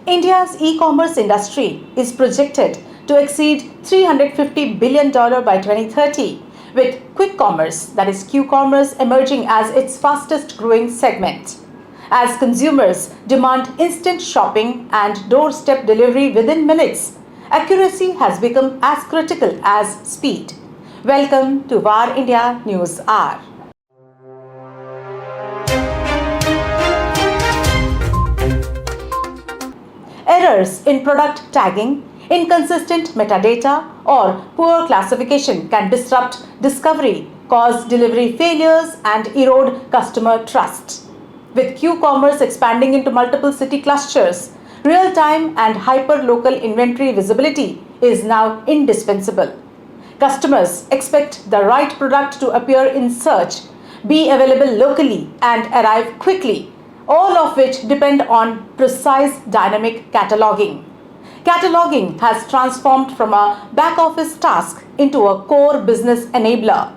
India's e-commerce industry is projected to exceed $350 billion by 2030, with quick commerce, that is Q-commerce, emerging as its fastest growing segment. As consumers demand instant shopping and doorstep delivery within minutes, accuracy has become as critical as speed. Welcome to VAR India News Hour. Errors in product tagging, inconsistent metadata, or poor classification can disrupt discovery, cause delivery failures, and erode customer trust. With Q-commerce expanding into multiple city clusters, real-time and hyper-local inventory visibility is now indispensable. Customers expect the right product to appear in search, be available locally, and arrive quickly, all of which depend on precise dynamic cataloging. Cataloging has transformed from a back-office task into a core business enabler.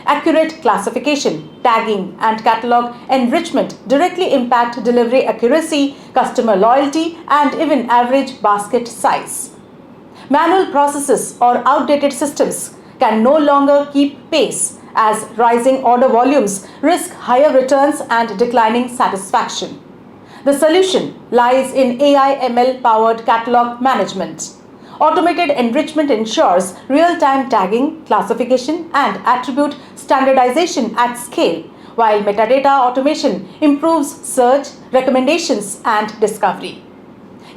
Accurate classification, tagging, and catalog enrichment directly impact delivery accuracy, customer loyalty, and even average basket size. Manual processes or outdated systems can no longer keep pace as rising order volumes risk higher returns and declining satisfaction. The solution lies in AI/ML powered catalog management. Automated enrichment ensures real-time tagging, classification, and attribute standardization at scale, while metadata automation improves search, recommendations, and discovery.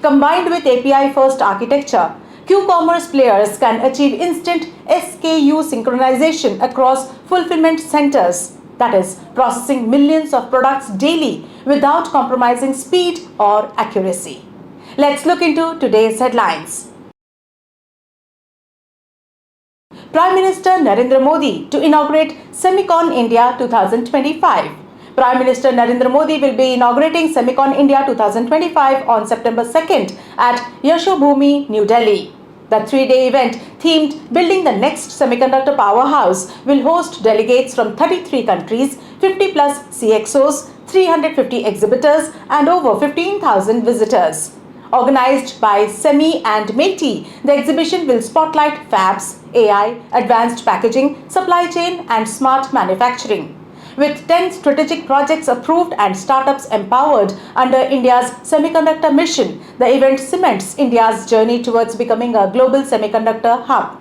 Combined with API-first architecture, Q-commerce players can achieve instant SKU synchronization across fulfillment centers, that is, processing millions of products daily without compromising speed or accuracy. Let's look into today's headlines. Prime Minister Narendra Modi to inaugurate Semicon India 2025. Prime Minister Narendra Modi will be inaugurating Semicon India 2025 on September 2nd at Yashobhoomi, New Delhi. The three-day event themed Building the Next Semiconductor Powerhouse will host delegates from 33 countries, 50 plus CXOs, 350 exhibitors, and over 15,000 visitors. Organized by SEMI and METI, the exhibition will spotlight fabs, AI, advanced packaging, supply chain, and smart manufacturing. With 10 strategic projects approved and startups empowered under India's semiconductor mission, the event cements India's journey towards becoming a global semiconductor hub.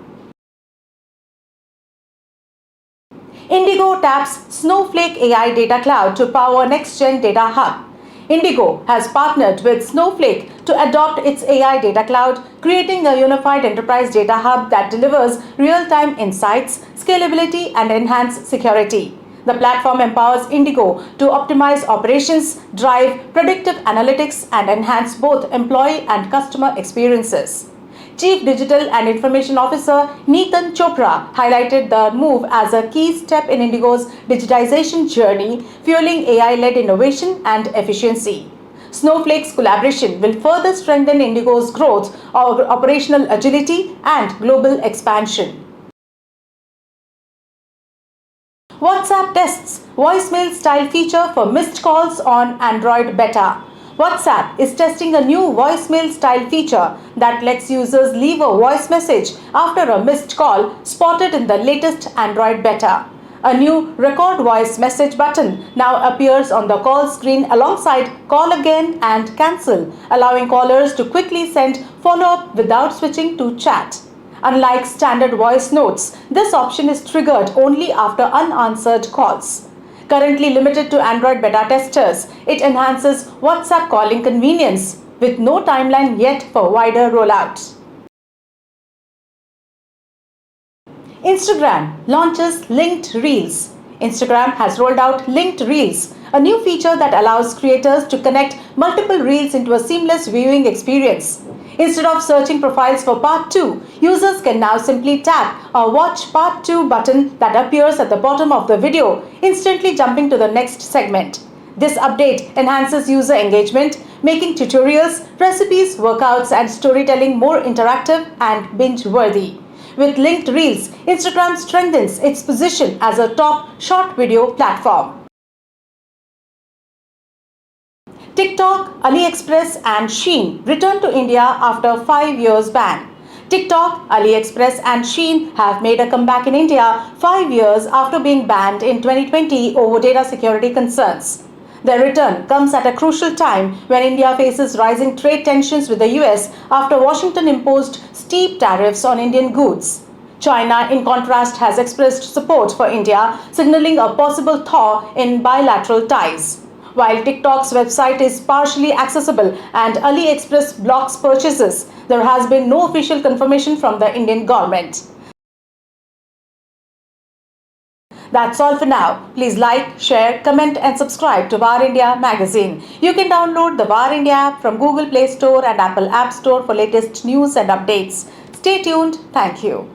Indigo taps Snowflake AI Data Cloud to power next-gen data hub. Indigo has partnered with Snowflake to adopt its AI data cloud, creating a unified enterprise data hub that delivers real-time insights, scalability, and enhanced security. The platform empowers Indigo to optimize operations, drive predictive analytics, and enhance both employee and customer experiences. Chief Digital and Information Officer Neetan Chopra highlighted the move as a key step in Indigo's digitization journey, fueling AI-led innovation and efficiency. Snowflake's collaboration will further strengthen Indigo's growth, operational agility, and global expansion. WhatsApp tests voicemail-style feature for missed calls on Android beta. WhatsApp is testing a new voicemail-style feature that lets users leave a voice message after a missed call spotted in the latest Android beta. A new record voice message button now appears on the call screen alongside call again and cancel, allowing callers to quickly send follow-up without switching to chat. Unlike standard voice notes, this option is triggered only after unanswered calls. Currently limited to Android beta testers, it enhances WhatsApp calling convenience with no timeline yet for wider rollout. Instagram launches Linked Reels. Instagram has rolled out Linked Reels, a new feature that allows creators to connect multiple reels into a seamless viewing experience. Instead of searching profiles for part 2, users can now simply tap a Watch Part 2 button that appears at the bottom of the video, instantly jumping to the next segment. This update enhances user engagement, making tutorials, recipes, workouts, and storytelling more interactive and binge-worthy. With Linked Reels, Instagram strengthens its position as a top short video platform. TikTok, AliExpress and Shein returned to India after 5 years ban. TikTok, AliExpress and Shein have made a comeback in India 5 years after being banned in 2020 over data security concerns. Their return comes at a crucial time when India faces rising trade tensions with the US after Washington imposed steep tariffs on Indian goods. China, in contrast, has expressed support for India, signaling a possible thaw in bilateral ties. While TikTok's website is partially accessible and AliExpress blocks purchases, there has been no official confirmation from the Indian government. That's all for now. Please like, share, comment and subscribe to War India magazine. You can download the War India app from Google Play Store and Apple App Store for latest news and updates. Stay tuned. Thank you.